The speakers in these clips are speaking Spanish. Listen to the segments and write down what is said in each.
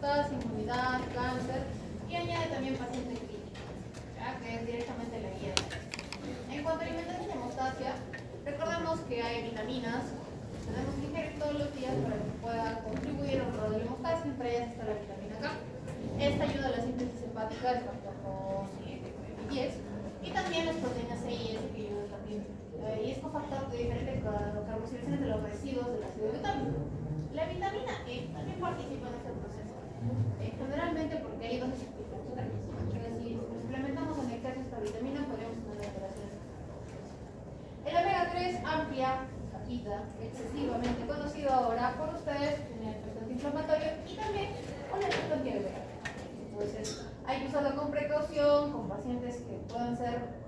hemostasia, inmunidad, cáncer, y añade también paciente clínico, ¿ya? Que es directamente la guía. En cuanto a alimentación y hemostasia, recordemos que hay vitaminas que tenemos que ingerir todos los días para que pueda contribuir a un rol de la hemostasia. Entre ellas está la vitamina K. Esta ayuda a la síntesis hepática del factor 10 y también las proteínas C y S que ayudan también. Y es cofactor de diferentes carboxilaciones de los residuos del ácido glutamico. La vitamina E también participa en este proceso, generalmente porque hay dos explicaciones. Si suplementamos en exceso esta vitamina, podríamos tener alteraciones. El omega 3 amplia, excesivamente conocido ahora por ustedes, tiene efecto antiinflamatorio y también un efecto antialérgico. Entonces, hay que usarlo con precaución, con pacientes que puedan ser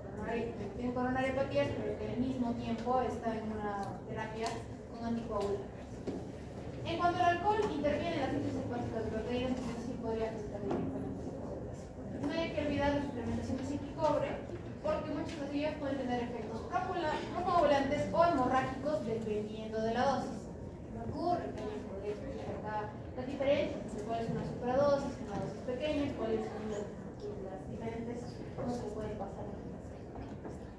tienen coronariopatías, pero que al mismo tiempo está en una terapia con anticoagulantes. En cuanto al alcohol, interviene en la síntesis hepática de proteínas, entonces sí podría afectar directamente la población. No hay que olvidar la suplementación de zinc y cobre, porque muchas de ellas pueden tener efectos coagulantes o hemorrágicos dependiendo de la dosis. No ocurre que alguien podría explicar acá las diferencias entre cuál es una supradosis, una dosis pequeña, y cuáles son las diferentes cosas que pueden pasar en el paciente.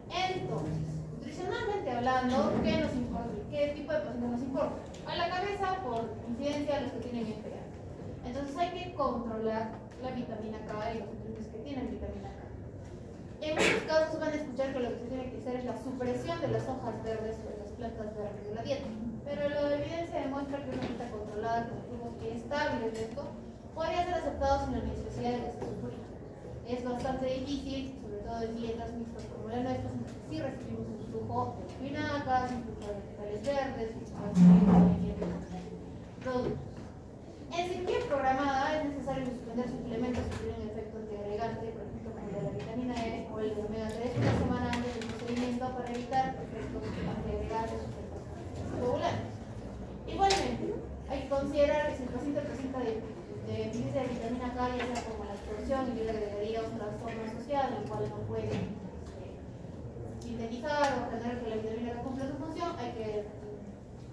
Entonces, nutricionalmente hablando, ¿qué nos importa? ¿Qué tipo de pacientes nos importa? A la cabeza, por incidencia, los que tienen FA. Entonces hay que controlar la vitamina K y los nutrientes que tienen vitamina K. En muchos casos van a escuchar que lo que se tiene que hacer es la supresión de las hojas verdes o de las plantas verdes de la dieta. Pero la evidencia demuestra que una dieta controlada con flujos estables de esto podría ser aceptado sin la necesidad de que se sufra. Es bastante difícil, sobre todo en dietas mixtas como la nuestra, en las que sí recibimos un flujo de espinacas, un flujo de vegetales verdes, productos. En cirugía programada es necesario suspender suplementos que tienen efecto antiagregante, por ejemplo como el de la vitamina E o el de omega 3, una semana antes del procedimiento para evitar efectos antiagregantes o efectos coagulantes. Igualmente, hay que considerar que si el paciente presenta deficiencia de vitamina K, ya sea como la absorción, y le agregaría un trastorno asociado, el cual no puede sintetizar o tener que la vitamina K cumpla su función, hay que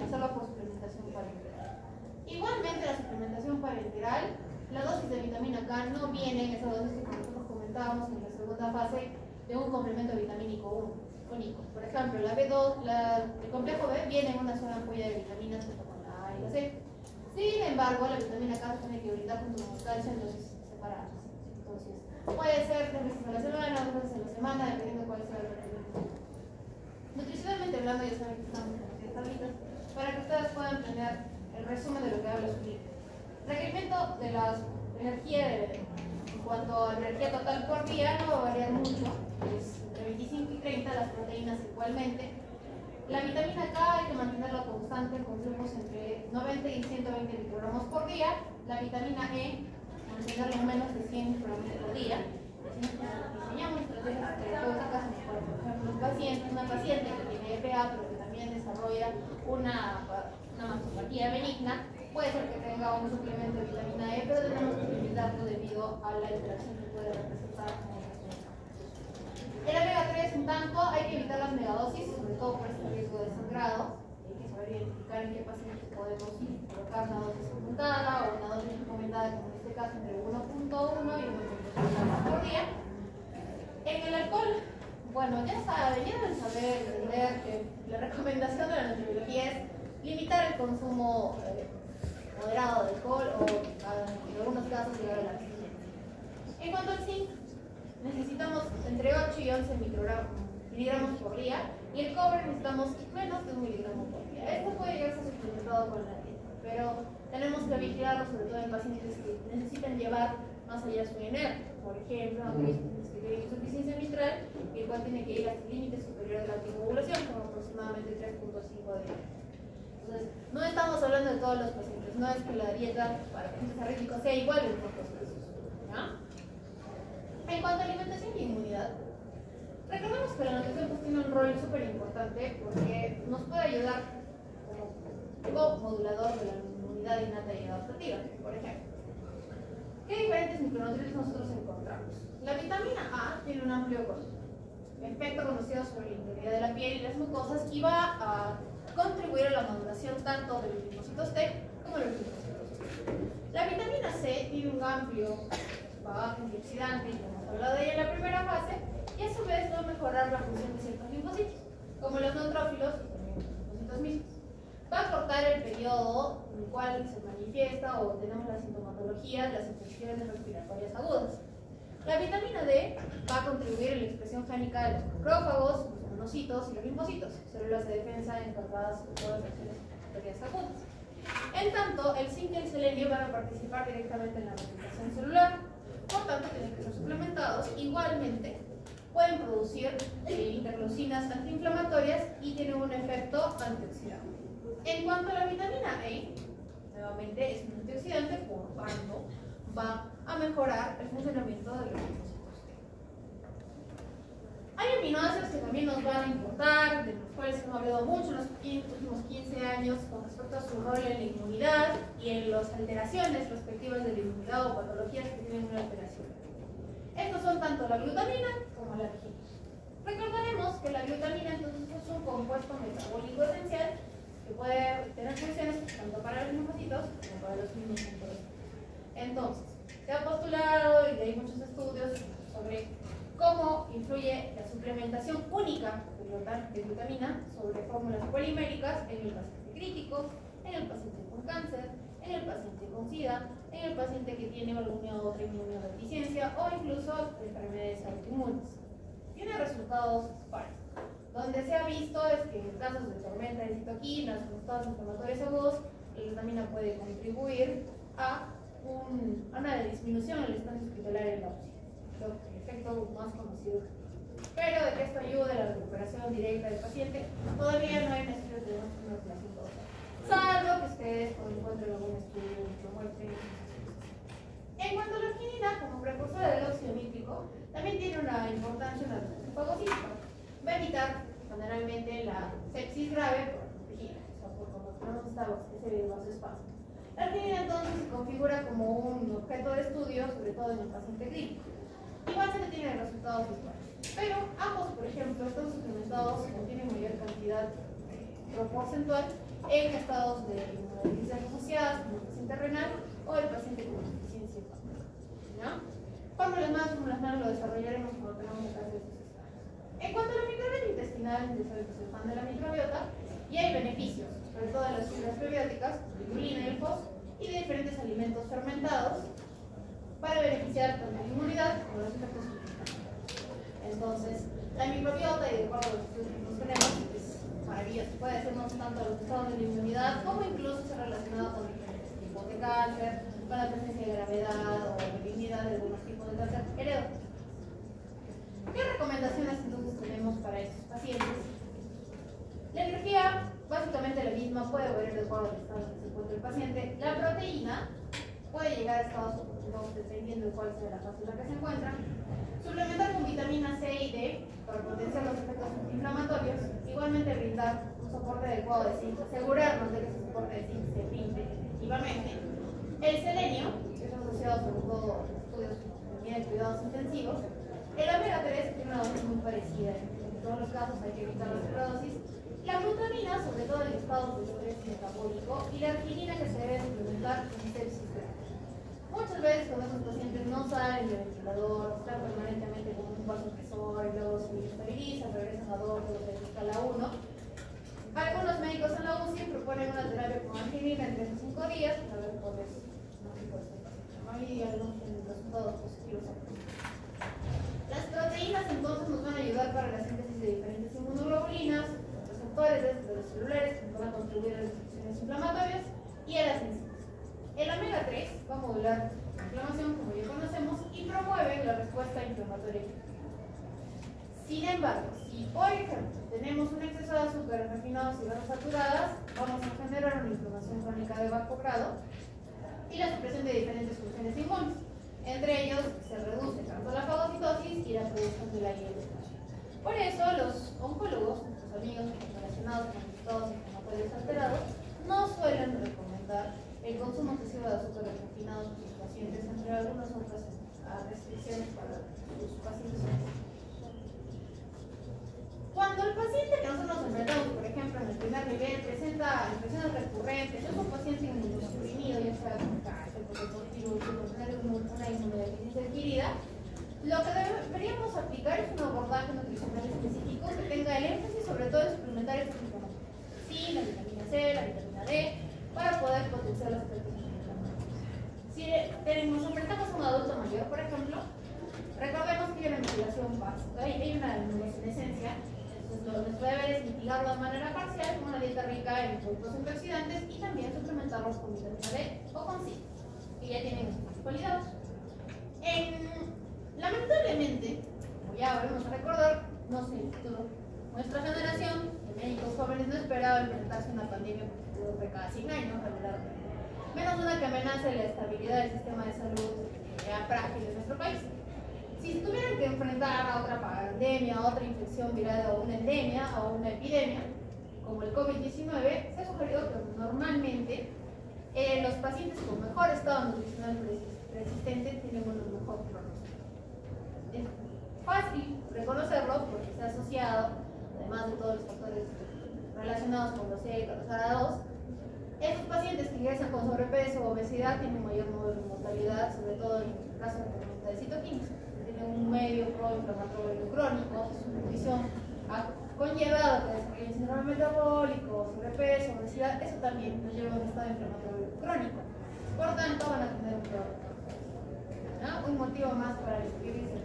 hacerlo por suplementación parenteral. Igualmente, la suplementación parenteral, la dosis de vitamina K no viene en esa dosis que nosotros comentábamos en la segunda fase de un complemento vitamínico único. Por ejemplo, la B2, el complejo B viene en una sola ampolla de vitaminas junto con la A y la C. Sin embargo, la vitamina K se tiene que brindar junto con los calcios en dosis separadas. Entonces, puede ser 3 veces a la semana, 2 veces a la semana, dependiendo de cuál sea el requerimiento. Nutricionalmente hablando, ya saben que estamos en las tablitas, para que ustedes puedan tener el resumen de lo que habla su libro. Requerimiento de la energía, en cuanto a la energía total por día, no va a variar mucho, es entre 25 y 30, las proteínas igualmente. La vitamina K hay que mantenerla constante con flujos entre 90 y 120 microgramos por día. La vitamina E, mantenerla en menos de 100 microgramos por día. Diseñamos estrategias que todos acá se nos pueden, por ejemplo, una paciente que tiene FA pero que también desarrolla una mastopatía benigna, puede ser que tenga un suplemento de vitamina E, pero tenemos que limitarlo debido a la interacción que puede representar con otros medicamentos. El omega 3, en tanto, hay que evitar las megadosis, sobre todo por este riesgo de sangrado. Hay que saber identificar en qué pacientes podemos colocar una dosis aumentada o una dosis recomendada, como en este caso entre 1.1 y 1.2 por día. En el alcohol, bueno, ya deben saber, entender que la recomendación de la nutriología es limitar el consumo moderado de alcohol o en algunos casos llegar a la abstinencia. En cuanto al zinc, necesitamos entre 8 y 11 miligramos por día, y el cobre necesitamos menos de 1 miligramo por día. Esto puede llegar a ser suplementado con la dieta, pero tenemos que vigilarlo, sobre todo en pacientes que necesiten llevar más allá su INR. Por ejemplo, aquellos pacientes que tienen insuficiencia mitral, y el cual tiene que ir hasta el límite superior de la anticoagulación, como aproximadamente 3.5 de litro. Entonces, no estamos hablando de todos los pacientes, no es que la dieta para pacientes arrítmicos sea igual en todos los casos, ¿ya? En cuanto a alimentación y inmunidad, recordemos que la nutrición pues, tiene un rol súper importante porque nos puede ayudar como modulador de la inmunidad innata y adaptativa. Por ejemplo, ¿qué diferentes micronutrientes nosotros encontramos? La vitamina A tiene un amplio efecto conocido sobre la integridad de la piel y las mucosas y va a contribuir a la maduración tanto de los linfocitos T como de los linfocitos B. La vitamina C C tiene un amplio bagaje antioxidante, como hemos hablado de ella en la primera fase, y a su vez va a mejorar la función de ciertos linfocitos, como los neutrófilos y también los linfocitos mismos. Va a cortar el periodo en el cual se manifiesta o tenemos la sintomatología de las infecciones respiratorias agudas. La vitamina D va a contribuir en la expresión génica de los macrófagos, los monocitos y los linfocitos, células de defensa encargadas de todas las acciones inflamatorias agudas. En tanto, el zinc y el selenio van a participar directamente en la replicación celular, por tanto tienen que ser suplementados. Igualmente pueden producir interleucinas antiinflamatorias y tienen un efecto antioxidante. En cuanto a la vitamina E, nuevamente es un antioxidante, por tanto va a mejorar el funcionamiento de los linfocitos T. Hay aminoácidos que también nos van a importar, de los cuales hemos hablado mucho en los últimos 15 años con respecto a su rol en la inmunidad y en las alteraciones respectivas de la inmunidad o patologías que tienen una alteración. Estos son tanto la glutamina como la arginina. Recordaremos que la glutamina entonces es un compuesto metabólico esencial que puede tener funciones tanto para los linfocitos como para los mismos compuestos. Entonces, se ha postulado y hay muchos estudios sobre cómo influye la suplementación única de glutamina sobre fórmulas poliméricas en el paciente crítico, en el paciente con cáncer, en el paciente con SIDA, en el paciente que tiene alguna otra inmunodeficiencia o incluso enfermedades autoinmunes. Tiene resultados dispares. Donde se ha visto es que en casos de tormenta de citoquinas o estados inflamatorios agudos, la glutamina puede contribuir a una disminución en el estatus hospitalario de la UCI, el efecto más conocido. Pero de que esto ayude a la recuperación directa del paciente, todavía no hay un estudio que demuestre una relación causal, salvo que ustedes encuentren algún estudio que lo muestre. En cuanto a la arginina, como precursora del óxido nítrico, también tiene una importancia en la respuesta fagocítica. Va a evitar generalmente la sepsis grave por protegida, o sea, por como tenemos ese vasoespasmo. La arginina entonces se configura como un objeto de estudio, sobre todo en el paciente clínico. Igualmente tiene resultados visuales. Pero ambos, por ejemplo, están suplementados o tienen mayor cantidad porcentual en estados de inmunodeficiencias asociadas, como el paciente renal o el paciente con insuficiencia hepática. Fórmulas más lo desarrollaremos cuando tengamos que hacer estos estados. En cuanto a la microbiota intestinal, ya saben que soy fan de la microbiota, y hay beneficios, sobre todo de las fibras prebióticas, la inulina y el FOS, y de diferentes alimentos fermentados para beneficiar tanto la inmunidad como los efectos inflamatorios. Entonces, la microbiota, y de acuerdo a los estudios que nosotros tenemos, es maravillosa. Puede hacernos tanto los estados de la inmunidad como incluso ser relacionado con diferentes tipos de cáncer, con la presencia de gravedad o malignidad de algunos tipos de cáncer hereditario. ¿Qué recomendaciones entonces tenemos para estos pacientes? La energía, básicamente la misma, puede variar de acuerdo al estado en que se encuentra el paciente. La proteína puede llegar a estados oportunos dependiendo de cuál sea la fase en la que se encuentra. Suplementar con vitamina C y D para potenciar los efectos antiinflamatorios. Igualmente brindar un soporte adecuado de zinc, asegurarnos de que ese soporte de zinc se brinde efectivamente. El selenio, que es asociado sobre todo a estudios de cuidados intensivos. El omega 3 tiene una dosis muy parecida. En todos los casos hay que evitar la sobredosis. La glutamina, sobre todo en estados de estrés metabólico, y la arginina, que se debe suplementar en sepsis grave. Muchas veces cuando esos pacientes no salen del ventilador, están permanentemente con un vasopresor y luego se estabilizan, regresan a 2, luego se escala 1. Algunos médicos en la UCI proponen una terapia con arginina en 3 o 5 días para ver cuál es y algunos tienen resultados positivos. Las proteínas entonces nos van a ayudar para la síntesis de diferentes inmunoglobulinas, receptores de los celulares que van a contribuir a las infecciones inflamatorias y a las enzimas. El omega 3 va a modular la inflamación, como ya conocemos, y promueve la respuesta inflamatoria. Sin embargo, si por ejemplo tenemos un exceso de azúcares refinados y grasas saturadas, vamos a generar una inflamación crónica de bajo grado y la supresión de diferentes funciones inmunes. Entre ellos se reduce tanto la fagocitosis y la producción de la IL-2. Por eso los oncólogos, nuestros amigos relacionados con estados inflamatorios alterados, no suelen recomendar el consumo excesivo de azúcares refinados en sus pacientes, entre algunas otras restricciones para sus pacientes. Cuando el paciente que nosotros nos enfrentamos, por ejemplo, en el primer nivel, presenta infecciones recurrentes, es un paciente inmunosuprimido, ya sea con cáncer, por el una deficiencia adquirida, lo que deberíamos aplicar es un abordaje nutricional específico que tenga el énfasis sobre todo en suplementar estos componentes. Sí, la vitamina C, la vitamina D, para poder potenciar los efectos antiinflamatorios. Si nos enfrentamos a un adulto mayor, por ejemplo, recordemos que hay una mitigación básica, hay una inmunosenescencia. Nuestro deber es mitigarlo de manera parcial con una dieta rica en productos antioxidantes y también suplementarlos con vitamina D o con zinc, que ya tienen estos cualidades. Lamentablemente, como ya volvemos a recordar, no sé, nuestra generación de médicos jóvenes no esperaba enfrentarse a una pandemia porque ocurre cada 100 años, regularmente. Menos una que amenace la estabilidad del sistema de salud ya frágil de nuestro país. Si se tuvieran que enfrentar a otra pandemia, a otra infección viral, o una endemia, o una epidemia, como el COVID-19, se ha sugerido que normalmente los pacientes con mejor estado nutricional resistente tienen un mejor pronóstico. Es fácil reconocerlo porque se ha asociado, además de todos los factores relacionados con los C y con los ARA2, estos pacientes que ingresan con sobrepeso o obesidad tienen mayor mortalidad, sobre todo en el caso de la tormenta de citoquinas. Un medio proinflamatorio crónico, su nutrición ha conllevado que desarrollen síndrome metabólico, sobrepeso, obesidad, eso también nos lleva a un estado inflamatorio crónico. Por tanto, van a tener un peor pronóstico, ¿no? Un motivo más para inscribirse.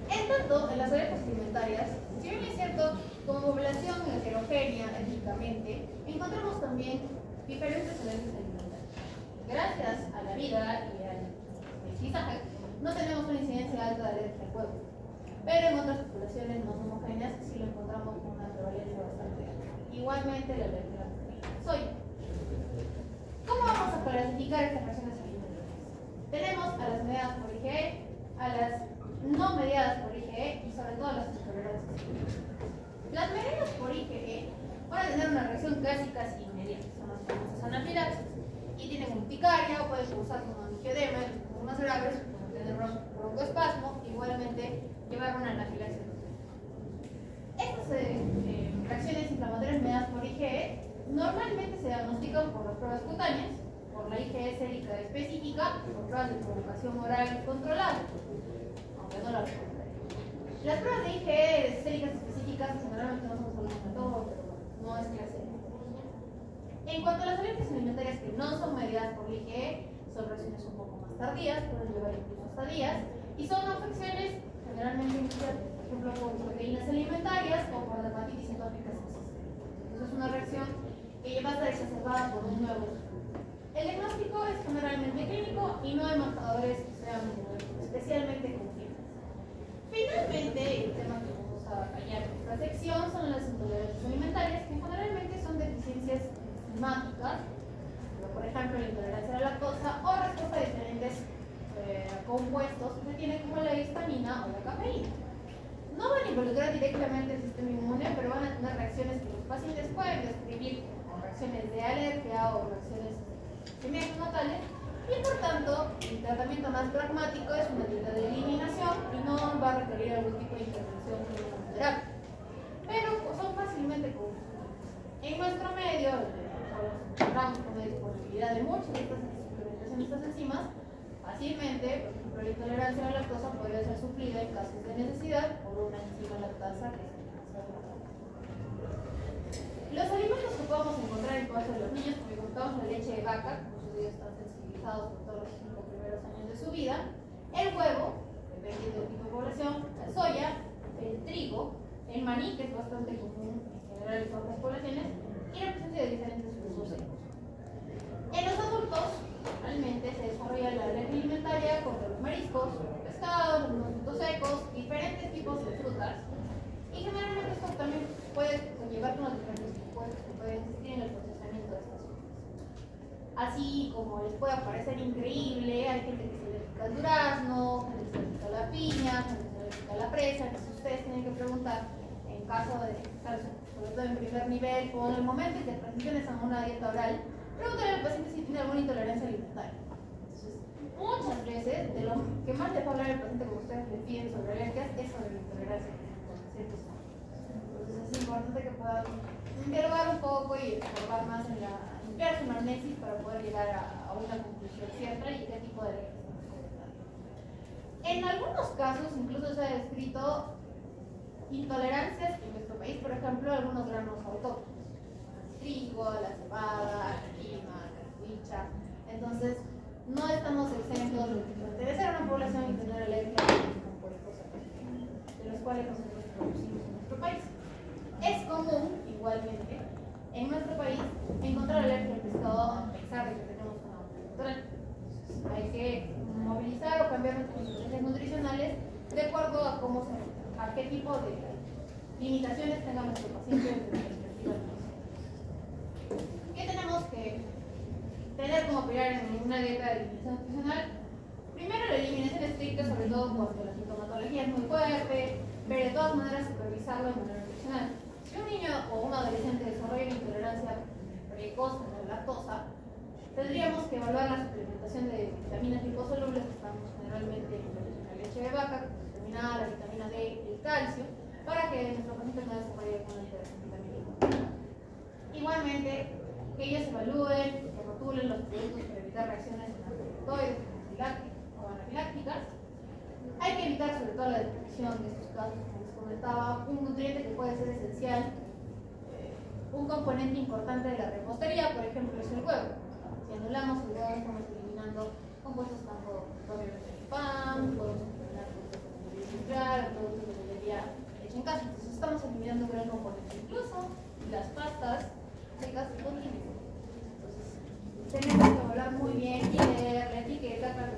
En tanto, en las alergias alimentarias, si bien es cierto, como población heterogénea étnicamente, encontramos también diferentes alergias alimentarias. Gracias a la vida y al mestizaje, no tenemos una incidencia alta de alergia al huevo, pero en otras poblaciones no homogéneas sí lo encontramos con una prevalencia bastante alta. Igualmente la alergia a la soya. ¿Cómo vamos a clasificar estas reacciones alimentarias? Tenemos a las mediadas por IgE, a las no mediadas por IgE y sobre todo a las intolerancias. Las mediadas por IgE van a tener una reacción casi inmediata, son las famosas anafilaxis, y tienen urticaria o pueden causar un angioedema, más graves, tener broncoespasmo, igualmente llevar una anafilaxis. Estas reacciones inflamatorias mediadas por IgE normalmente se diagnostican por las pruebas cutáneas, por la IgE sérica específica y por pruebas de provocación oral controlada, aunque no la recomendaría. Las pruebas de IgE séricas específicas generalmente no son solo un método, pero no es clase. En cuanto a las alergias alimentarias que no son mediadas por IgE, son reacciones un poco más tardías, pueden llevar incluso hasta días, y son afecciones generalmente iniciales, por ejemplo por proteínas alimentarias o por dermatitis atópica persistente. Entonces es una reacción que lleva a estar exacerbada por un nuevo. El diagnóstico es generalmente clínico y no hay marcadores que sean especialmente confiables. Finalmente, el tema que vamos a hallar en esta sección son las intolerancias alimentarias, que generalmente son deficiencias enzimáticas, por ejemplo la intolerancia a la lactosa o respuesta a diferentes compuestos que se tienen como la histamina o la cafeína. No van a involucrar directamente el sistema inmune, pero van a tener reacciones que los pacientes pueden describir como reacciones de alergia o reacciones semiaclimatales, y por tanto el tratamiento más pragmático es una dieta de eliminación y no va a requerir algún tipo de intervención quimioterapia, pero son fácilmente confundibles. En nuestro medio encontramos con la disponibilidad de muchas de estas suplementaciones de estas enzimas fácilmente. Por ejemplo, la intolerancia a la lactosa podría ser suplida en casos de necesidad por una enzima lactasa que es los alimentos que podemos encontrar en caso de los niños, como encontramos la leche de vaca, muchos de ellos están sensibilizados por todos los 5 primeros años de su vida, el huevo, dependiendo del tipo de población, la soya, el trigo, el maní, que es bastante común en general en todas las poblaciones, y la presencia de diferentes frutos secos. En los adultos, realmente se desarrolla la alergia alimentaria contra los mariscos, los pescados, los frutos secos, diferentes tipos de frutas, y generalmente esto también puede conllevar con los diferentes compuestos que pueden existir en el procesamiento de estas frutas. Así como les puede parecer increíble, hay gente que se alérgica al durazno, gente que se alérgica a la piña, gente que se alérgica a la fresa. Entonces ustedes tienen que preguntar, en caso de estar sobre todo en primer nivel o en el momento en que transiciones a una dieta oral, preguntarle al paciente si tiene alguna intolerancia alimentaria. Entonces, muchas veces de lo que más le va a hablar el paciente cuando ustedes le piden sobre alergias es sobre la intolerancia alimentaria. Entonces es importante que puedan dialogar un poco y trabajar más en la ampliar su anamnesis para poder llegar a una conclusión cierta y qué tipo de En algunos casos incluso se ha descrito intolerancias en nuestro país, por ejemplo, algunos granos autóctonos, trigo, la cebada, la lima, la huicha. Entonces, no estamos exentos de pertenecer a una población y tener alergia a los compuestos de los cuales nosotros producimos en nuestro país. Es común, igualmente, en nuestro país encontrar alergia al pescado a pesar de que tenemos una base natural. Hay que movilizar o cambiar nuestras estrategias nutricionales de acuerdo a qué tipo de limitaciones tenga nuestro paciente desde la perspectiva de nosotros. ¿Qué tenemos que tener como pilar en una dieta de eliminación nutricional? Primero, la eliminación estricta, sobre todo cuando la sintomatología es muy fuerte, pero de todas maneras supervisarlo de manera nutricional. Si un niño o un adolescente desarrolla una intolerancia precoz a la lactosa, tendríamos que evaluar la suplementación de vitaminas liposolubles que estamos generalmente en la leche de vaca, determinada la vitamina D y el calcio, para que nuestro paciente no desarrolle una alteración vitamínica. Igualmente, que ellos evalúen, que rotulen los productos para evitar reacciones anafilácticas o anafilácticas. Hay que evitar sobre todo la detección de estos casos, como les comentaba, un nutriente que puede ser esencial, un componente importante de la repostería, por ejemplo, es el huevo. Si anulamos el huevo, estamos eliminando compuestos tanto propiamente del pan, podemos eliminar productos de bollería industrial, productos de bollería hecha en casa. Entonces estamos eliminando un gran componente. Incluso las pastas secas contienen. Entonces tenemos que evaluar muy bien y leer la etiqueta para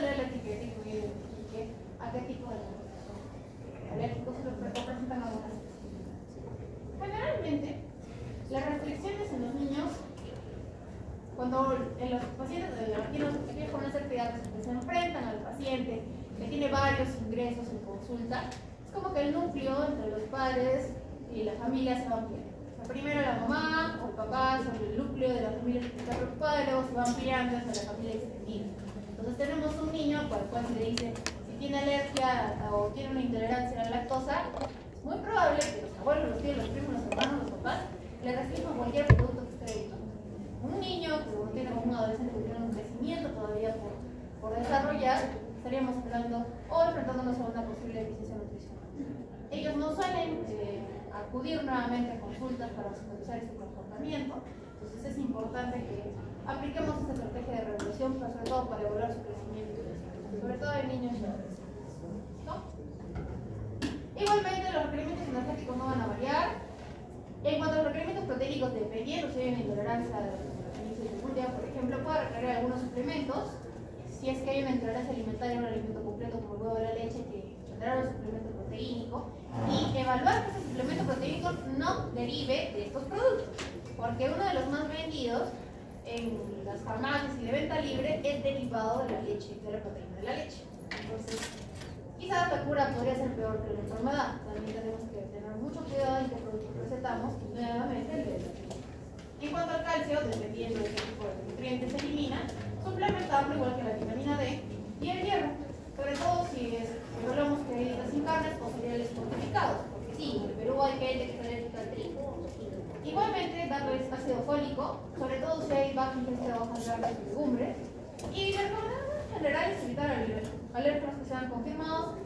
leer la etiqueta y que identifique a qué tipo de alérgicos se presentan algunas. Generalmente, las restricciones en los niños, cuando en los pacientes, aquellos con una pediatras que se enfrentan al paciente que tiene varios ingresos en consulta, es como que el núcleo entre los padres y la familia se va ampliando. O sea, primero la mamá o el papá son el núcleo de la familia que está preocupada, luego se va ampliando hacia la familia extendida. Entonces tenemos un niño al cual se le dice si tiene alergia o tiene una intolerancia a la lactosa, es muy probable que los abuelos, los tíos, los primos, los hermanos, los papás le restrinjan cualquier producto que esté ahí. Un niño que tiene como un adolescente que tiene un crecimiento todavía por desarrollar, estaríamos hablando o enfrentándonos a una posible deficiencia nutricional. Ellos no suelen acudir nuevamente a consultas para supervisar este comportamiento, entonces es importante que apliquemos esta estrategia de regulación, pero sobre todo para evaluar su crecimiento, sobre todo en niños y adolescentes. ¿No? Igualmente, los requerimientos energéticos no van a variar. En cuanto a los requerimientos proteicos, dependiendo si hay una intolerancia a la insulina, por ejemplo, puede requerir algunos suplementos. Si es que hay una intolerancia alimentaria a un alimento completo como el huevo o la leche, que tendrá un suplemento proteínico, y evaluar que ese suplemento proteínico no derive de estos productos, porque uno de los más vendidos en las farmacias y de venta libre es derivado de la leche, de la proteína de la leche. Entonces, quizás la cura podría ser peor que la enfermedad. También tenemos que tener mucho cuidado en qué productos recetamos, y nuevamente el de la clínica. En cuanto al calcio, dependiendo de qué tipo de nutrientes se elimina, suplementarlo igual que la vitamina D y el hierro, sobre todo si hablamos que hay dietas sin carnes o cereales fortificados, porque sí, en el Perú hay gente que está alérgica al trigo. Igualmente, darles ácido fólico, sobre todo si hay baja ingesta de hojas largas y legumbres, y la recomendación en general es evitar alérgenos que sean confirmados,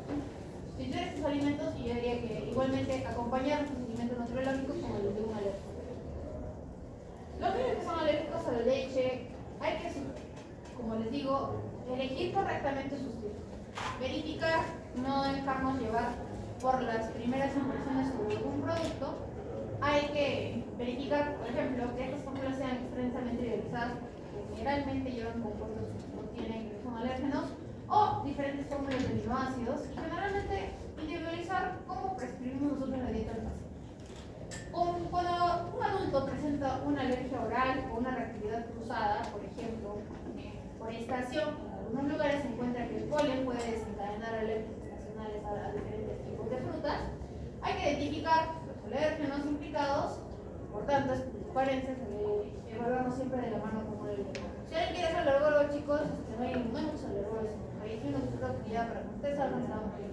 sustituir estos alimentos, y yo diría que igualmente acompañar estos alimentos nutriológicos como los de un alérgico. Los niños que son alérgicos a la leche, hay que, como les digo, elegir correctamente sus tiempos. Verificar, no dejarnos llevar por las primeras impresiones sobre algún producto. Hay que verificar, por ejemplo, que estas fórmulas sean extensamente idealizadas, que generalmente llevan compuestos que no tienen, que son alérgenos, o diferentes fórmulas de aminoácidos, y generalmente individualizar cómo prescribimos nosotros la dieta al paciente. Cuando un adulto presenta una alergia oral o una reactividad cruzada, por ejemplo, por estación, en algunos lugares se encuentra que el polen puede desencadenar alergias estacionales a diferentes tipos de frutas. Hay que identificar los alérgenos implicados, por tanto, es transparencia, evaluarnos siempre de la mano con un alergólogo. Si alguien quiere ser alergólogo, chicos, no hay muchos alergólogos en el país, y una actividad para que ustedes salgan, estamos bien.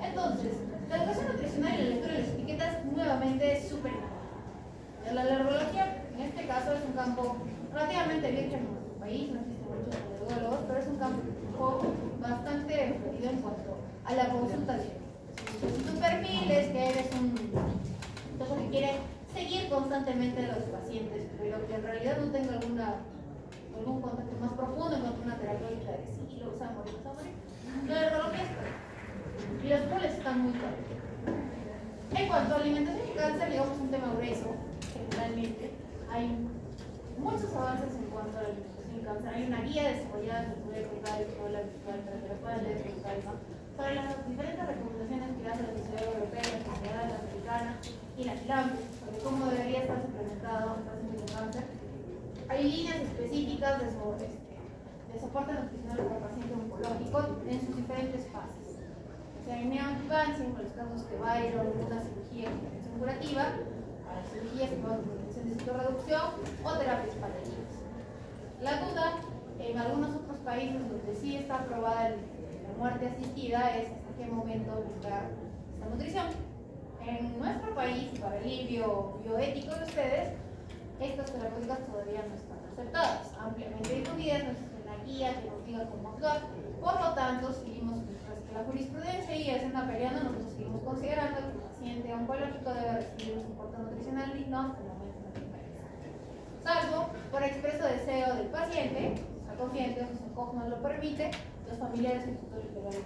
Entonces, la educación nutricional y la lectura de las etiquetas nuevamente es súper importante. La alergología, en este caso, es un campo relativamente virgen en nuestro país, no existen muchos alergólogos, pero es un campo bastante constantemente a los pacientes, pero que en realidad no tenga algún contacto más profundo en cuanto a una terapéutica de sí, lo usa a morir, no es lo que es, y los poles están muy claros. En cuanto a alimentación y cáncer, digamos un tema grueso, generalmente, hay muchos avances en cuanto a la alimentación y cáncer. Hay una guía desarrollada que voy a contar en toda la virtual para que la puedan leer con calma, sobre las diferentes recomendaciones que hace la Sociedad Europea, la Sociedad Americana y la CILAM, sobre cómo debería estar suplementado en pacientes con cáncer. Hay líneas específicas de soporte nutricional para pacientes oncológicos en sus diferentes fases. O sea, en neoadjuvancia, en los casos que va a ir a una cirugía con intervención curativa, a las cirugías que van con intervención de citorreducción o terapias paliativas. La duda, en algunos otros países donde sí está aprobada la muerte asistida, es hasta qué momento buscar esta nutrición. En nuestro país, para el alivio bioético de ustedes, estas terapéuticas todavía no están aceptadas, ampliamente difundidas, no existe una guía que nos diga cómo actuar. Por lo tanto, seguimos que la jurisprudencia y el SENA peleando, nosotros seguimos considerando que el paciente oncológico debe recibir un soporte nutricional digno hasta el momento en el que merece. Salvo por expreso deseo del paciente, está consciente o su COG no lo permite, los familiares y tutores legales.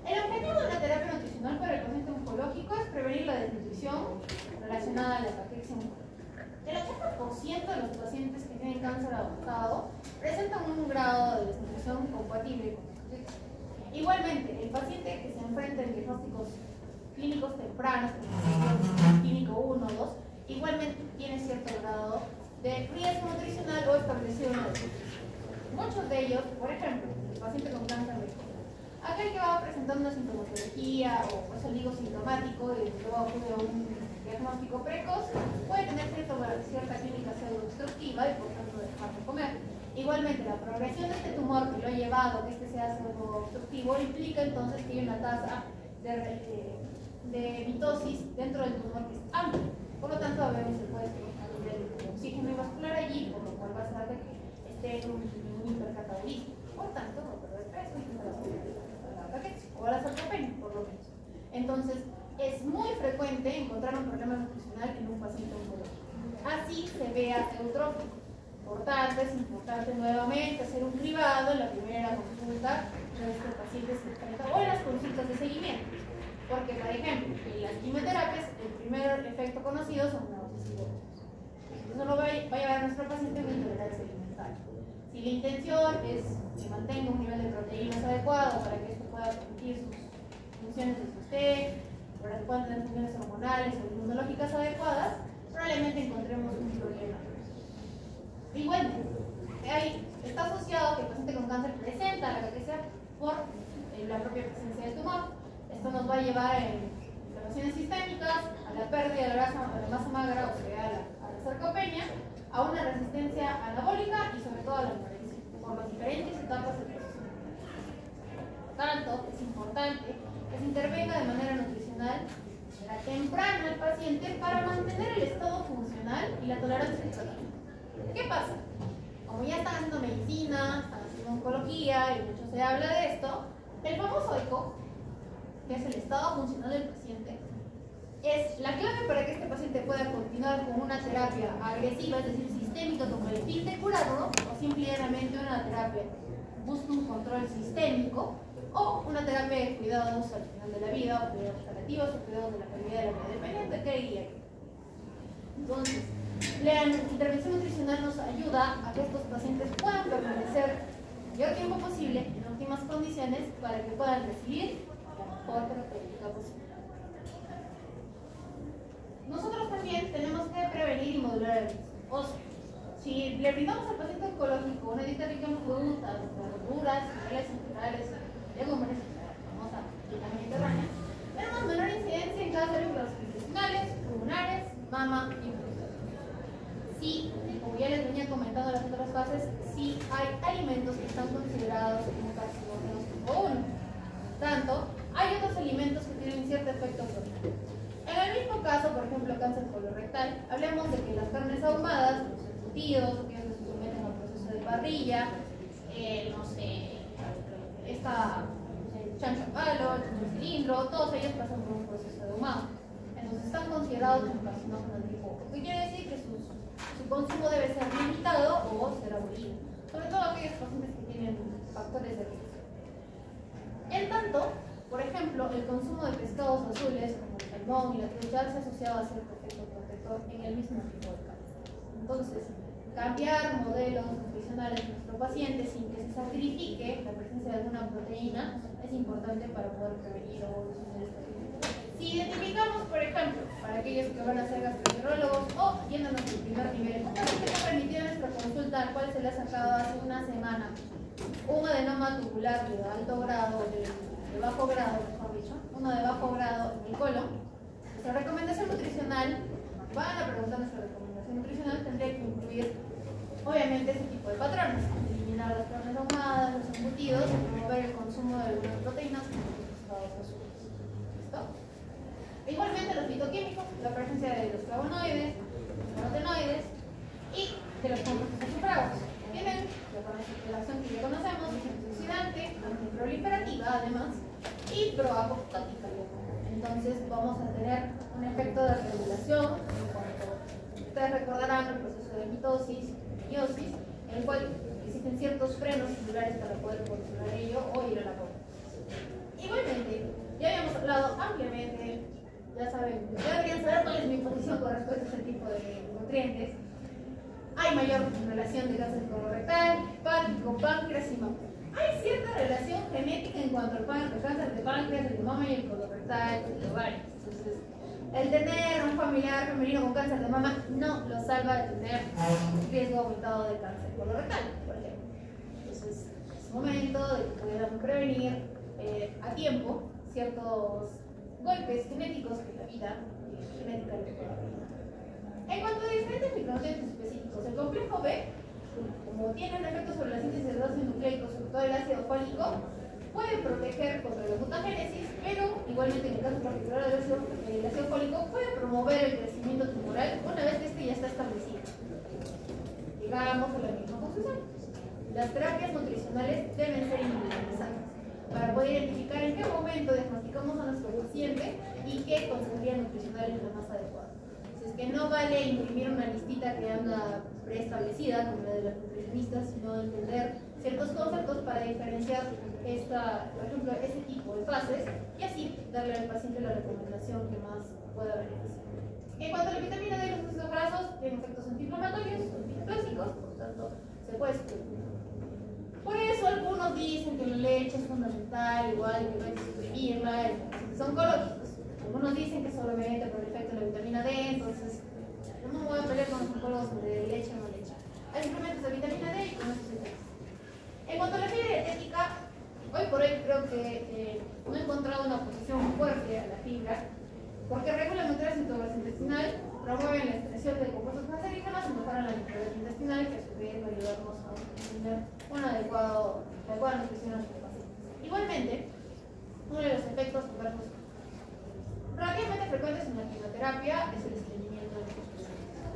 El objetivo de la terapia nutricional para el paciente oncológico es prevenir la desnutrición relacionada a la ataxia oncológica. El 80% de los pacientes que tienen cáncer avanzado presentan un grado de desnutrición compatible con la ataxia. Igualmente, el paciente que se enfrenta a diagnósticos clínicos tempranos, como clínico 1 o 2, igualmente tiene cierto grado de riesgo nutricional o establecido una desnutrición. Muchos de ellos, por ejemplo, el paciente con cáncer de colon, aquel que va presentando una sintomatología o pues el sintomático y luego acude a un diagnóstico precoz, puede tener cierta clínica pseudoobstructiva y por tanto dejar de comer. Igualmente, la progresión de este tumor que lo ha llevado a que este sea pseudoobstructivo implica entonces que hay una tasa de mitosis dentro del tumor que es amplia. Por lo tanto, a veces se puede tener oxígeno vascular allí, por lo cual va a ser que esté en un hipercatabolismo. Por tanto, no perder peso y o a la sarcopenia, por lo menos. Entonces, es muy frecuente encontrar un problema nutricional en un paciente oncológico. Así se vea eutrófico. Por tanto, es importante nuevamente hacer un cribado en la primera consulta de este paciente o en las consultas de seguimiento. Porque, por ejemplo, en las quimioterapias, el primer efecto conocido son náuseas y vómitos. Eso lo va a llevar a nuestro paciente a una intolerancia alimentaria. Si la intención es que mantenga un nivel de proteínas adecuado para que esto pueda permitir sus funciones de sostén, para que puedan tener funciones hormonales o inmunológicas adecuadas, probablemente encontremos un problema. Igualmente, está asociado que el paciente con cáncer presenta la caquexia por la propia presencia del tumor. Esto nos va a llevar en inflamaciones sistémicas, a la pérdida de la masa magra, o sea, a la sarcopenia, a una resistencia anabólica y sobre todo a la anorexia, por las diferentes etapas del proceso. Por tanto, es importante que se intervenga de manera nutricional temprano al paciente para mantener el estado funcional y la tolerancia al tratamiento. ¿Qué pasa? Como ya están haciendo medicina, están haciendo oncología y mucho se habla de esto, el famoso ECO, que es el estado funcional del paciente, es la clave para que este paciente pueda continuar con una terapia agresiva, es decir, sistémica, con el fin de curarlo, o simplemente una terapia que busca un control sistémico, o una terapia de cuidados al final de la vida, o cuidados paliativos, o cuidados de la calidad de la vida, dependiendo de qué guía. Entonces, la intervención nutricional nos ayuda a que estos pacientes puedan permanecer el mayor tiempo posible en óptimas condiciones para que puedan recibir la mejor terapéutica posible. Nosotros también tenemos que prevenir y modular el riesgo. O sea, si le brindamos al paciente oncológico una dieta rica en frutas, verduras, cereales integrales, legumbres, la famosa dieta mediterránea, tenemos menor incidencia en cánceres gastrointestinales, pulmonares, mama y próstata. Sí, como ya les venía comentando en las otras fases, sí hay alimentos que están considerados como carcinógenos tipo 1. Tanto, hay otros alimentos que tienen cierto efecto protector. En el mismo caso, por ejemplo, cáncer colorectal, hablemos de que las carnes ahumadas, los embutidos, que se someten al proceso de parrilla, no sé, chancho a palo, el chancho cilindro, todos ellos pasan por un proceso de ahumado. entonces están considerados como carcinógenos tipo 1. ¿Qué quiere decir? Que su consumo debe ser limitado o ser abolido, sobre todo aquellos pacientes que tienen factores de riesgo. En tanto, por ejemplo, el consumo de pescados azules como el salmón y la trucha se ha asociado a cierto efecto protector en el mismo tipo de cáncer. Entonces, cambiar modelos nutricionales de nuestro paciente sin que se sacrifique la presencia de alguna proteína es importante para poder prevenir o evolucionar esta enfermedad. Si identificamos, por ejemplo, para aquellos que van a ser gastroenterólogos o yéndonos al primer nivel, una vez que se remitió nuestra consulta al cual se le ha sacado hace una semana un adenoma tubular de alto grado, de bajo grado, mejor dicho, uno de bajo grado en el colon, nuestra recomendación nutricional, van a preguntar nuestra recomendación nutricional, tendría que incluir obviamente ese tipo de patrones: eliminar las carnes ahumadas, los embutidos, promover el consumo de algunas proteínas como los pescados azules. ¿Listo? Igualmente los fitoquímicos, la presencia de los flavonoides, los carotenoides y de los compuestos azufrados. Tienen la acción que ya conocemos, es antioxidante, antiproliferativa además, y proapoptótica. Entonces vamos a tener un efecto de regulación en cuanto ustedes recordarán el proceso de mitosis y meiosis, en el cual existen ciertos frenos celulares para poder controlar ello o ir a la boca. Igualmente, ya habíamos hablado ampliamente, ya saben, ya deberían saber cuál es mi posición con respecto a este tipo de nutrientes. Hay mayor relación de cáncer colorectal, hepático, páncreas y mama. Hay cierta relación genética en cuanto al cáncer de páncreas, el de mama y el colorectal, el ovario. Entonces, el tener un familiar femenino con cáncer de mama no lo salva de tener riesgo aumentado de cáncer colorectal, por ejemplo. Entonces, es momento de que podamos prevenir a tiempo ciertos golpes genéticos que la vida genética le puede dar. En cuanto a diferentes micronutrientes específicos, el complejo B, como tiene un efecto sobre la síntesis de ácidos nucleicos, sobre todo el ácido fólico, puede proteger contra la mutagénesis, pero igualmente en el caso particular del ácido fólico puede promover el crecimiento tumoral una vez que este ya está establecido. Llegamos a la misma conclusión. Las terapias nutricionales deben ser individualizadas para poder identificar en qué momento diagnosticamos a nuestro paciente y qué consejería nutricional es la más adecuada. Es que no vale imprimir una listita que anda preestablecida como la de las nutricionistas, sino entender ciertos conceptos para diferenciar por ejemplo, este tipo de fases y así darle al paciente la recomendación que más pueda beneficiar. En cuanto a la vitamina D y los ácidos grasos, tienen efectos antiinflamatorios, antiplásicos, por lo tanto se puede suprimir. Por eso algunos dicen que la leche es fundamental, igual que no hay que suprimirla en pacientes oncológicos. Algunos dicen que solamente por el efecto de la vitamina D, entonces no me voy a pelear con los oncólogos sobre leche o no leche. Hay suplementos de vitamina D y con eso se queda. En cuanto a la fibra dietética, hoy por hoy creo que no he encontrado una posición fuerte a la fibra, porque regula la microbiota intestinal, promueve la expresión de compuestos cancerígenos y mejora la microbiota intestinal, que a su vez va a ayudarnos a tener una adecuada nutrición a nuestros pacientes. Igualmente, uno de los efectos adversos relativamente frecuentes en la quimioterapia es el estreñimiento de los pacientes.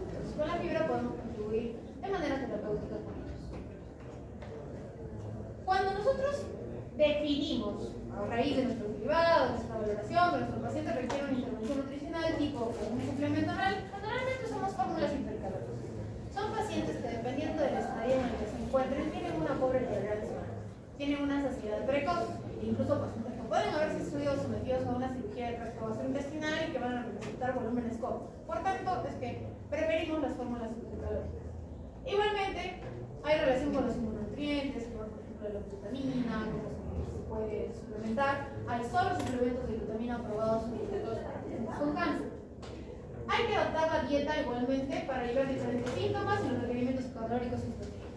Entonces, con la fibra podemos contribuir de manera terapéutica con ellos. Cuando nosotros definimos, a raíz de nuestro cribado, de nuestra valoración, que nuestro paciente requiere una intervención nutricional tipo un suplemento oral, generalmente usamos fórmulas hipercalóricas. Son pacientes que, dependiendo del estadio en el que se encuentren, tienen una pobre tolerancia, tienen una saciedad precoz, e incluso pacientes que pueden haberse sido sometidos a una cirugía de tracto gastrointestinal y que van a necesitar volúmenes cómodos. Por tanto, es que preferimos las fórmulas hipercalóricas. Igualmente, hay relación con los inmunonutrientes, por ejemplo, la glutamina, que se puede suplementar. Hay solo suplementos de glutamina aprobados para pacientes con cáncer. Hay que adaptar la dieta igualmente para aliviar diferentes síntomas y los requerimientos calóricos y proteicos.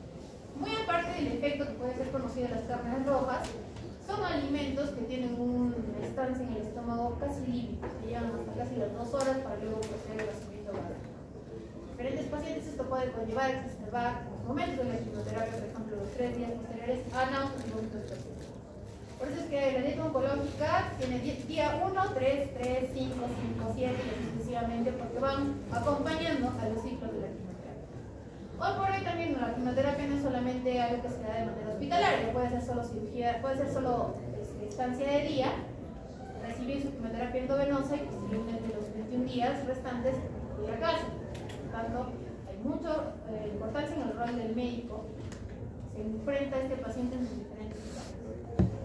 Muy aparte del efecto que puede ser conocido de las carnes rojas, son alimentos que tienen una estancia en el estómago casi límite, que llevan hasta casi las 2 horas para luego proceder al vaciamiento gástrico. En diferentes pacientes esto puede conllevar a exacerbar los momentos de la quimioterapia, por ejemplo, los 3 días posteriores a náuseas y vómitos persistentes. Por eso es que la dieta oncológica tiene día 1, 3, 3, 5, 5, 7 y sucesivamente, porque van acompañando a los ciclos de la quimioterapia. Hoy por hoy también la quimioterapia no es solamente algo que se da de manera hospitalaria, puede ser solo cirugía, puede ser solo estancia de día, recibir su quimioterapia endovenosa y posteriormente los 28 21 días restantes de ir a casa. Por tanto, hay mucha importancia en el rol del médico. Se enfrenta a este paciente en sus diferentes etapas.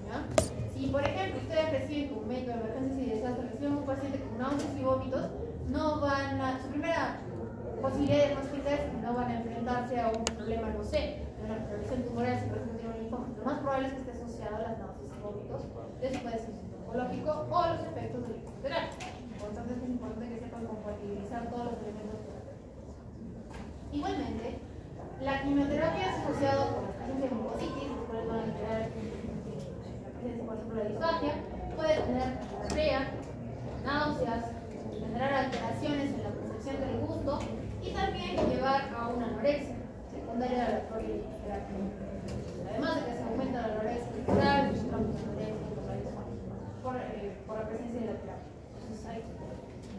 ¿Ya? Si, por ejemplo, ustedes reciben como médico de emergencias y desastres, reciben un paciente con náuseas y vómitos, no van a, su primera posibilidad de diagnóstica es que no van a enfrentarse a un problema, no sé, de una progresión tumoral, si por ejemplo tiene un linfoma. Lo más probable es que esté asociado a las náuseas y vómitos. Eso puede ser oncológico o los efectos del quimioterapia. Por tanto, es importante que sepan compatibilizar todos los elementos terapéuticos. Igualmente, la quimioterapia es asociada con la presencia de mucositis, los cuales van a generar la presencia, por ejemplo, de disfagia, puede tener diarrea, náuseas, generar alteraciones en la percepción del gusto y también llevar a una anorexia secundaria de la propia quimioterapia. Además de que se aumenta la anorexia visceral, por la presencia de la terapia. Entonces,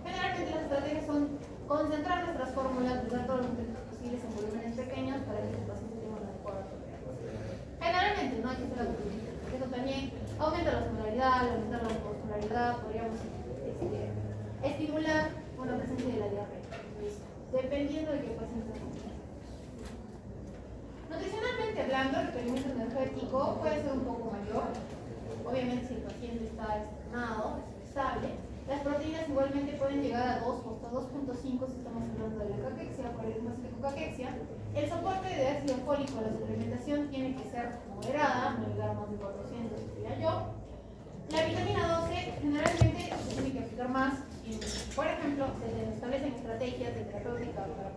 generalmente las estrategias son concentrar nuestras fórmulas, usar todos los nutrientes posibles en volúmenes pequeños para que el paciente tenga una adecuada tolerancia. Generalmente no hay que hacer autocrítica, porque eso también aumenta la osmolaridad, aumenta la osmolaridad, podríamos estimular una presencia de la diarrea, dependiendo de qué paciente sea. Nutricionalmente hablando, el requerimiento energético puede ser un poco mayor. Obviamente, si el paciente está externado, es estable, las proteínas igualmente pueden llegar a 2 o hasta 2.5 si estamos hablando de la caquexia, por el paciente con caquexia. El soporte de ácido fólico a la suplementación tiene que ser moderada, no llegar a más de 400, diría yo. La vitamina 12 generalmente se tiene que aplicar más. Por ejemplo, se establecen estrategias de terapéutica para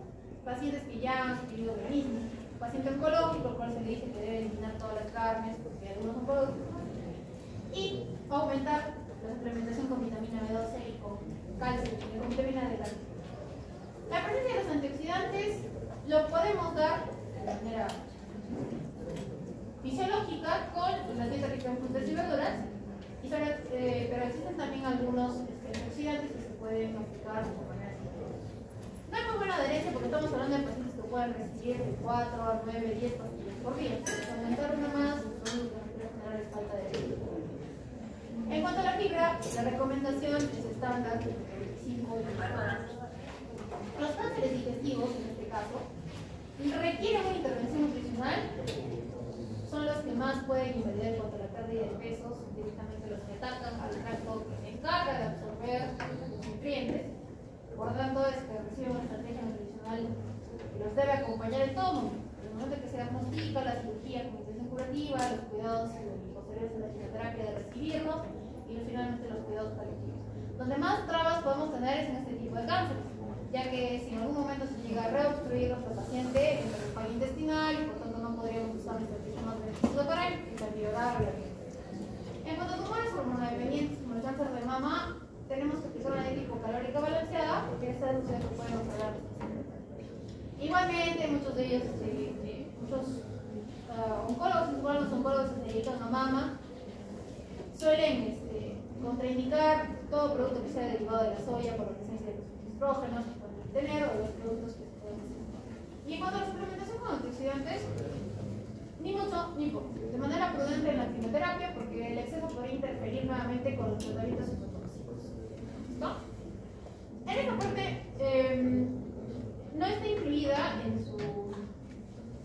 pacientes que ya han adquirido organismo. Paciente oncológico, por cual se le dice que debe eliminar todas las carnes, porque algunos oncológicos. Y aumentar la suplementación con vitamina B12 y con calcio, y con vitamina D. La presencia de los antioxidantes lo podemos dar de manera fisiológica con la dieta rica en frutas y verduras, pero existen también algunos antioxidantes que se pueden aplicar de manera sintética. No hay muy buena adherencia porque estamos hablando de pacientes que pueden recibir de 4 a 9, 10 pastillas por día. Aumentar una más, lo que puede generar es falta de adherencia. En cuanto a la fibra, la recomendación es estándar de 25 y 30 gramos. Los cánceres digestivos, en este caso, requieren una intervención nutricional. Son los que más pueden invalidar en cuanto a la pérdida de pesos, directamente los que atacan al tracto que se encarga de absorber los nutrientes. Por lo tanto, es que reciben una estrategia nutricional que los debe acompañar en todo momento. En el momento que se diagnostica la cirugía como intención curativa, los cuidados posteriores a la quimioterapia de recibirlos y finalmente los cuidados paliativos. Donde más trabas podemos tener es en este tipo de cánceres, ya que si en algún momento se llega a reobstruir nuestro paciente en el fallo intestinal y por tanto no podríamos usar la estrategia más beneficiosa para él, que es empeorar la vida. En cuanto a tumores hormonodependientes como el cáncer de mama, tenemos que utilizar una dieta hipocalórica balanceada porque esta es la que pueden operar. Igualmente, muchos de ellos, muchos oncólogos, igual los oncólogos que se dedican a mama, suelen contraindicar todo producto que sea derivado de la soya por la presencia de los estrógenos que pueden tener o los productos que se pueden hacer. Y en cuanto a la suplementación con antioxidantes, ni mucho ni poco. De manera prudente en la quimioterapia porque el exceso podría interferir nuevamente con los tratamientos citotóxicos. ¿Listo? En esta parte no está incluida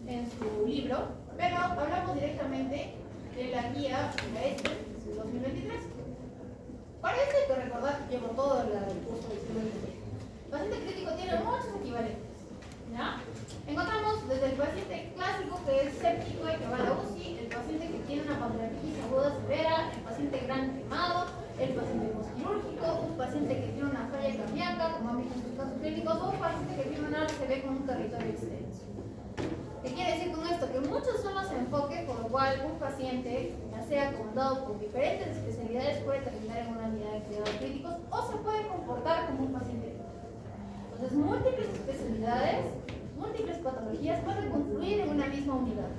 en su libro, pero hablamos directamente de la guía de la ESPE del 2023. Parece que recordar que llevo todo el curso diciendo que el paciente crítico tiene muchos equivalentes. ¿Ya? Encontramos desde el paciente clásico que es séptico y que va a la UCI, el paciente que tiene una pancreatitis aguda severa, el paciente gran quemado, el paciente postquirúrgico, un paciente que tiene una falla cardíaca, como han visto en sus casos clínicos, o un paciente que tiene una ACV con un territorio extenso. ¿Qué quiere decir con esto? Que muchos son los enfoques por lo cual un paciente, ya sea comandado por diferentes especialidades, puede terminar en una unidad de cuidados críticos o se puede comportar como un paciente crítico. Entonces, múltiples especialidades, múltiples patologías pueden confluir en una misma unidad.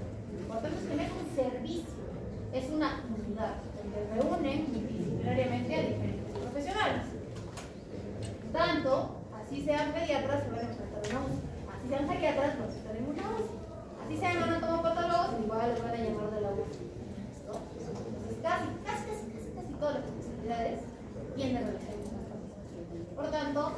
Por tanto, es que no es un servicio, es una unidad donde reúnen multidisciplinariamente a diferentes profesionales. Tanto, así sean pediatras, se van a enfrentar a una UCI. Así sean geriatras, van a estar en una UCI. Así sean anatomopatólogos, igual los van a llamar de la UCI. ¿Listo? Entonces, casi todas las especialidades tienden a realizar una. Por lo tanto,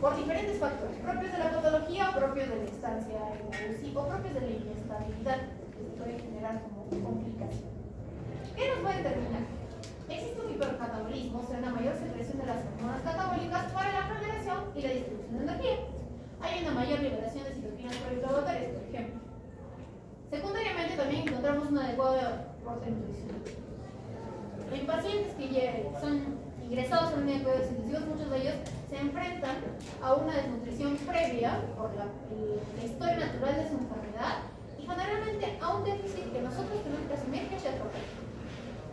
por diferentes factores, propios de la patología, propios de la estancia en la UCI o propios de la inestabilidad que se puede generar como complicación. ¿Qué nos va a determinar? Existe un hipercatabolismo, o sea, una mayor secreción de las hormonas catabólicas para la generación y la distribución de energía. Hay una mayor liberación de citoquinas proinflamatorias, por ejemplo. Secundariamente también encontramos un adecuado aporte nutricional. En pacientes que son ingresados en unidad de cuidados intensivos, muchos de ellos se enfrentan a una desnutrición previa por la historia natural de su enfermedad y generalmente a un déficit que nosotros tenemos que asumir que es el correcto.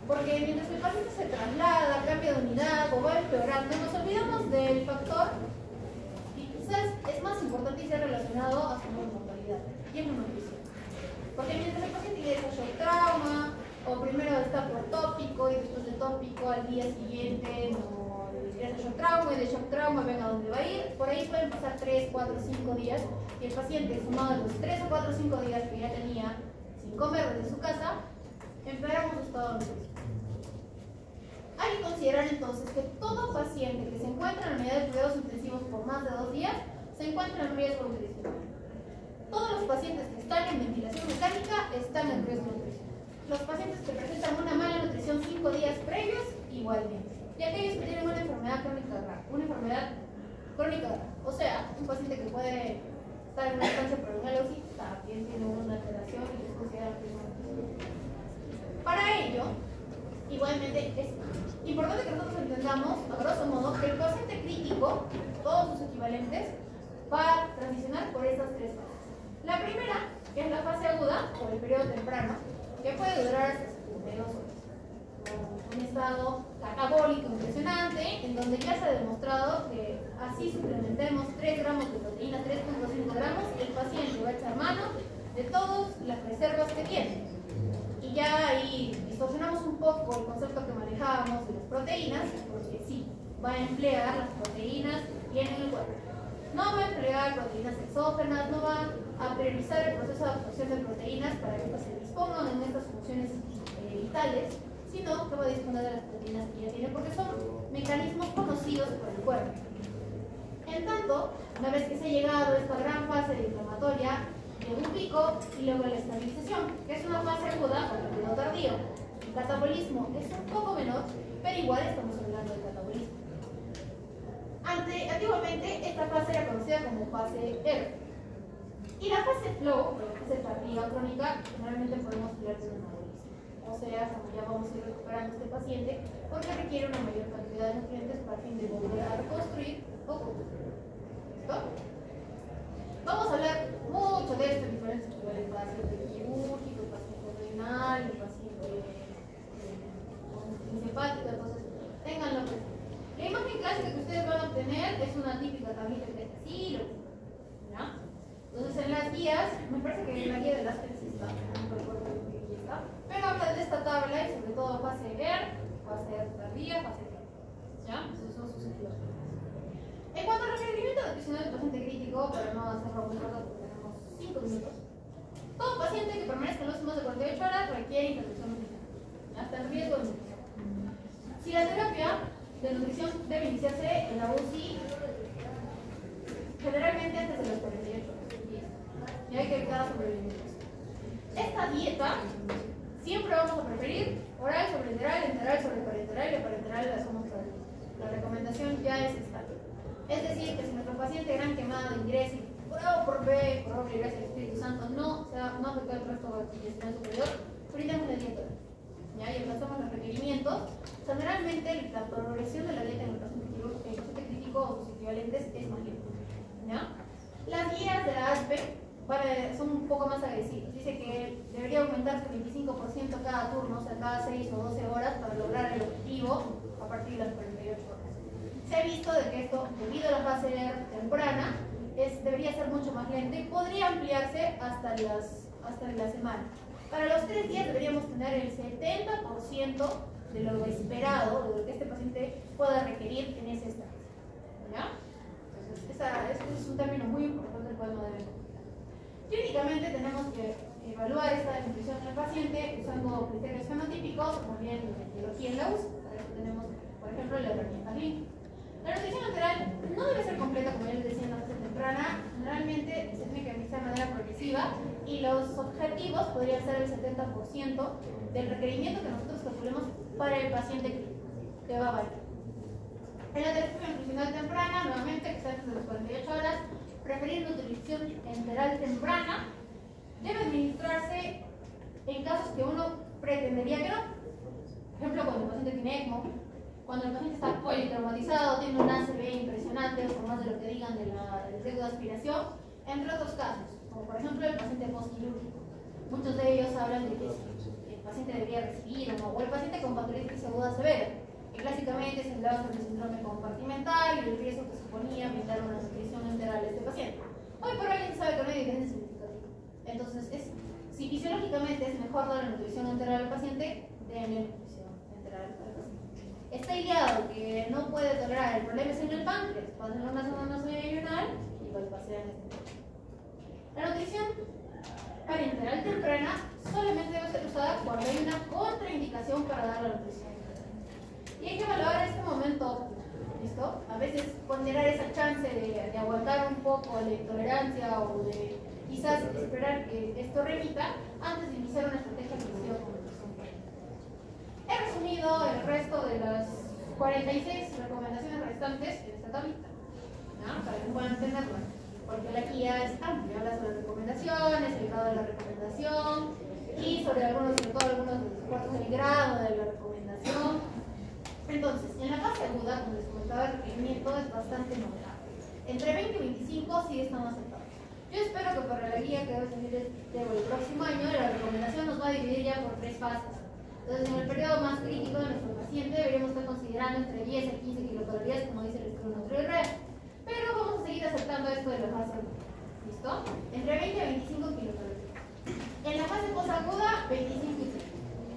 Porque mientras el paciente se traslada, cambia de unidad o va empeorando, nos olvidamos del factor y quizás es más importante y sea relacionado a su mortalidad y es la nutrición. Porque mientras el paciente ingresa shock trauma, o primero está por tópico y después de tópico al día siguiente no ingresa shock trauma y de shock trauma ven a dónde va a ir, por ahí pueden pasar 3, 4, 5 días y el paciente sumado a los 3 o 4 o 5 días que ya tenía sin comer desde su casa, empeoramos su estado nutricional. Hay que considerar entonces que todo paciente que se encuentra en la unidad de cuidados intensivos por más de 2 días se encuentra en riesgo nutricional. Todos los pacientes que están en ventilación mecánica están en riesgo nutricional. Los pacientes que presentan una mala nutrición 5 días previos, igualmente. Y aquellos que tienen una enfermedad crónica grave, o sea, un paciente que puede estar en una estancia prolongada de UCI, también tiene una alteración y es considerado riesgo nutricional. Para ello, igualmente es importante que nosotros entendamos, a grosso modo, que el paciente crítico, todos sus equivalentes, va a transicionar por estas 3 fases. La primera, que es la fase aguda, o el periodo temprano, que puede durar hasta 72 horas. Un estado catabólico impresionante, en donde ya se ha demostrado que así suplementemos 3 gramos de proteína, 3.5 gramos, el paciente va a echar mano de todas las reservas que tiene. Y ya ahí distorsionamos un poco el concepto que manejábamos de las proteínas, porque sí, va a emplear las proteínas que tiene en el cuerpo. No va a emplear proteínas exógenas, no va a priorizar el proceso de absorción de proteínas para que se dispongan en estas funciones vitales, sino que va a disponer de las proteínas que ya tiene, porque son mecanismos conocidos por el cuerpo. En tanto, una vez que se ha llegado a esta gran fase inflamatoria, llega un pico y luego la estabilización, que es una fase aguda o periodo tardío. El catabolismo es un poco menor, pero igual estamos hablando del catabolismo. Antiguamente, esta fase era conocida como fase R. Y la fase flow, o la fase tardía crónica, generalmente podemos hablar de un anabolismo. O sea, como ya vamos a ir recuperando a este paciente, porque requiere una mayor cantidad de nutrientes para fin de volver a reconstruir o construir. ¿Listo? Vamos a hablar mucho de esto en diferentes niveles: el paciente quirúrgico, el paciente renal, el paciente encefálico. Entonces, ténganlo presente. La imagen clásica que ustedes van a obtener es una típica tablita que es así, ¿ya? Entonces, en las guías, me parece que en la guía de las tres está, no recuerdo qué guía está, pero habla de esta tabla y sobre todo fase R, fase tardía, fase T, ¿ya? Esos son sus equivalentes. En cuanto al requerimiento nutricional del paciente crítico, para no hacerlo muy corto porque tenemos 5 minutos, todo paciente que permanezca en los más de 48 horas requiere intervención nutricional, hasta el riesgo de nutrición. Si la terapia de nutrición debe iniciarse en la UCI generalmente antes de las 48 horas, y hay que evitar sobrevivir. Esta dieta siempre vamos a preferir oral sobre enteral sobre parenteral, y la parenteral la hacemos para el. La recomendación ya es esta. Es decir, que si nuestro paciente gran quemado ingresa y por B, por obra y gracia del Espíritu Santo, no afecta el resto del sistema superior, brindemos la dieta. ¿Ya? Y alcanzamos los requerimientos. Generalmente la progresión de la dieta en el paciente crítico o sus equivalentes es más lenta. ¿Ya? Las guías de la ASPE son un poco más agresivas. Dice que debería aumentarse el 25% cada turno, o sea, cada 6 o 12 horas para lograr el objetivo a partir de las 48 horas. Se ha visto de que esto, debido a la fase temprana, debería ser mucho más lento y podría ampliarse hasta la semana. Para los 3 días deberíamos tener el 70% de lo esperado, de lo que este paciente pueda requerir en ese estancia. ¿Ya? Entonces, este es un término muy importante el cual no debemos olvidar. Clínicamente tenemos que evaluar esta nutrición en el paciente usando criterios fenotípicos, como bien la etiología en la UCI. Para eso tenemos, por ejemplo, la herramienta clínica. La nutrición enteral no debe ser completa, como ya les decía en la fase temprana, generalmente se tiene que administrar de manera progresiva y los objetivos podrían ser el 70% del requerimiento que nosotros calculemos para el paciente crítico, que va a variar. En la terapia nutricional temprana, nuevamente, que está antes de las 48 horas, preferir nutrición enteral temprana debe administrarse en casos que uno pretendería que no. Por ejemplo, cuando el paciente tiene ECMO, cuando el paciente está politraumatizado, tiene un ACV impresionante, o más de lo que digan del riesgo de aspiración, entre otros casos, como por ejemplo el paciente postquirúrgico. Muchos de ellos hablan de que el paciente debería recibir o el paciente con patología aguda severa, que clásicamente se hablaba sobre el síndrome compartimental y el riesgo que suponía brindar una nutrición enteral a este paciente. Hoy por hoy se sabe que no hay diferencia significativa. Entonces, si fisiológicamente es mejor dar la nutrición enteral al paciente, denle nutrición enteral al paciente. Está ideado que no puede tolerar, el problema es en el páncreas, cuando en una zona no se ayunal y bypassean este. La nutrición parenteral temprana solamente debe ser usada cuando hay una contraindicación para dar la nutrición enteral. Y hay que evaluar este momento óptimo, ¿listo? A veces ponderar esa chance de aguantar un poco la intolerancia o de quizás esperar que esto remita antes de iniciar una estrategia agresiva con nutrición parenteral. He resumido el resto de las 46 recomendaciones restantes en esta tablita, ¿no? Para que puedan entenderlo, porque la guía es amplia, habla sobre recomendaciones, el grado de la recomendación y sobre algunos de los cuartos del grado de la recomendación. Entonces, en la fase aguda, como les comentaba, el requerimiento es bastante moderado. Entre 20 y 25 sí están aceptados. Yo espero que para la guía que debe salir el próximo año, la recomendación nos va a dividir ya por 3 fases. Entonces, en el periodo más crítico de nuestro paciente deberíamos estar considerando entre 10 a 15 kilocalorías, como dice el estudio NutriRed. Pero vamos a seguir aceptando esto de la fase aguda. ¿Listo? Entre 20 a 25 kilocalorías. En la fase posaguda, 25 y 30.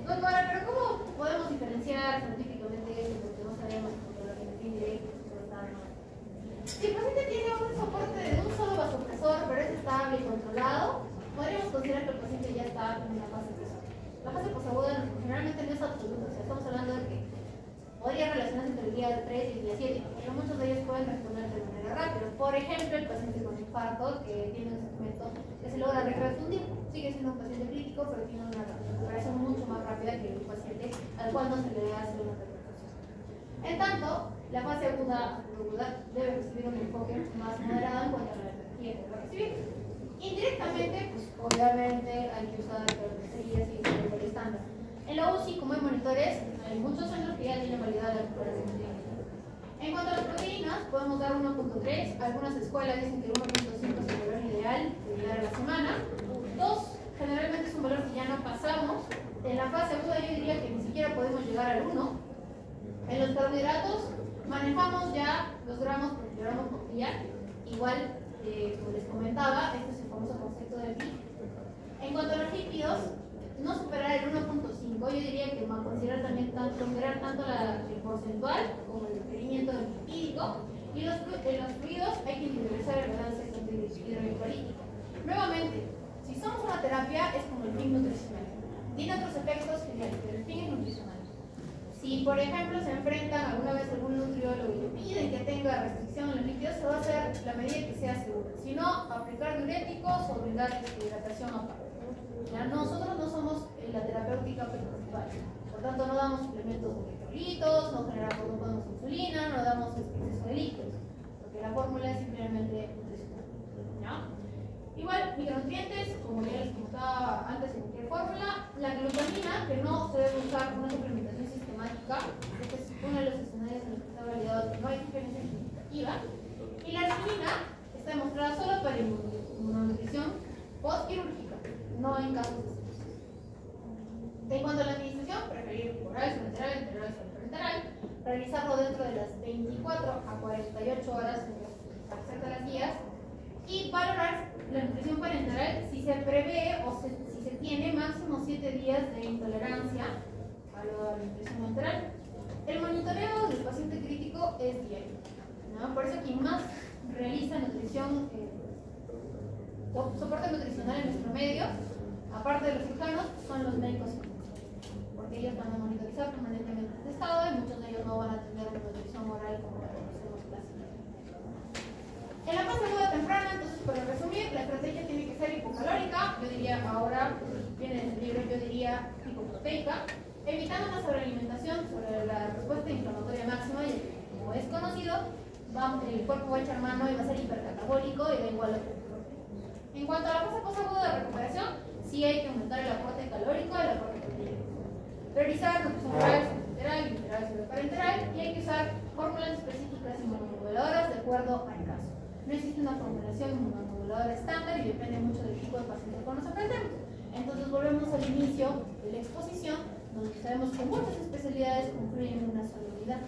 Doctora, pero ¿cómo podemos diferenciar científicamente esto? Porque no sabemos por la geometría indirecta, si el paciente tiene un soporte de un solo vasopresor, pero es estable y controlado, podríamos considerar que el paciente ya está en una fase posaguda. La fase posaguda generalmente no es absoluta, o sea, estamos hablando de que podría relacionarse entre el día 3 y el día 7, pero muchos de ellos pueden responder de manera rápida. Por ejemplo, el paciente con infarto que tiene un segmento que se logra reconfundir, sigue siendo un paciente crítico, pero tiene una recuperación mucho más rápida que el paciente al cual no se le hace una reconstrucción. En tanto, la fase aguda debe recibir un enfoque más moderado en cuanto a la energía que debe recibir. Indirectamente, pues obviamente hay que usar características y el estándar. En la UCI, como hay monitores, hay muchos centros que ya tienen validada la recuperación clínica. En cuanto a las proteínas, podemos dar 1.3, algunas escuelas dicen que 1.5 es el valor ideal de dar a la semana. 2 generalmente es un valor que ya no pasamos. En la fase aguda yo diría que ni siquiera podemos llegar al 1. En los carbohidratos manejamos ya los gramos por día, igual como les comentaba, este es el famoso concepto del PIB. En cuanto a los lípidos, no superar el 1.5, yo diría que considerar también considerar tanto el porcentual como el requerimiento lipídico, y los fluidos hay que individualizar el balance hidrohidrolítico. Nuevamente, si somos una terapia es como el fin nutricional, tiene otros efectos geniales, pero el fin es nutricional. Si, por ejemplo, se enfrentan alguna vez a algún nutriólogo y le piden que tenga restricción en los líquidos, se va a hacer la medida que sea segura. Si no, aplicar diuréticos o brindar hidratación aparte. Nosotros no somos la terapéutica principal. Por tanto, no damos suplementos de electrolitos, no damos insulina, no damos exceso de líquidos. Porque la fórmula es simplemente nutricional. Igual, micronutrientes, como ya les comentaba antes en cualquier fórmula, la glutamina, que no se debe usar una suplementación sistemática, este es uno de los escenarios en los que está validado que no hay diferencia significativa, y la arginina está demostrada solo para inmunonutrición postquirúrgica, no en casos de sepsis. En cuanto a la administración, preferir oral, subenteral, enteral, parenteral, realizarlo dentro de las 24 a 48 horas para hacer las guías, y valorar la nutrición parenteral si se prevé o si se tiene máximo 7 días de intolerancia a la nutrición enteral. El monitoreo del paciente crítico es diario, ¿no? Por eso quien más realiza nutrición, soporte nutricional en nuestro medio, aparte de los cirujanos, son los médicos, porque ellos van a monitorizar permanentemente este estado y muchos de ellos no van a tener una nutrición oral como la conocemos clásicamente. dieta, viene en el libro, yo diría, hipoproteica, evitando una sobrealimentación sobre la respuesta inflamatoria máxima, y como es conocido, el cuerpo va a echar mano y va a ser hipercatabólico y da igual a lo que ocurre. En cuanto a la fase posaguda de recuperación, sí hay que aumentar el aporte calórico y el aporte proteico. Priorizar nutrición oral, subparenteral, bilateral, pseudoparenteral, y hay que usar fórmulas específicas inmunomoduladoras de acuerdo al caso. No existe una formulación inmunomoduladora estándar y depende mucho del tipo de paciente con nos enfrentemos. Entonces volvemos al inicio de la exposición, donde sabemos que muchas especialidades confluyen en una sola unidad.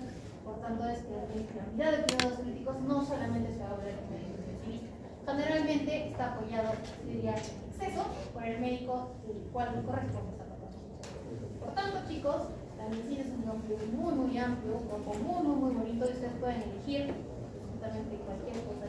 Por tanto, es que la unidad de cuidados críticos no solamente se va a hablar del médico intensivista. Generalmente está apoyado, diría, en exceso por el médico del cual le corresponde esta patología. Por tanto, chicos, la medicina es un campo muy amplio, un campo muy bonito, y ustedes pueden elegir absolutamente cualquier cosa.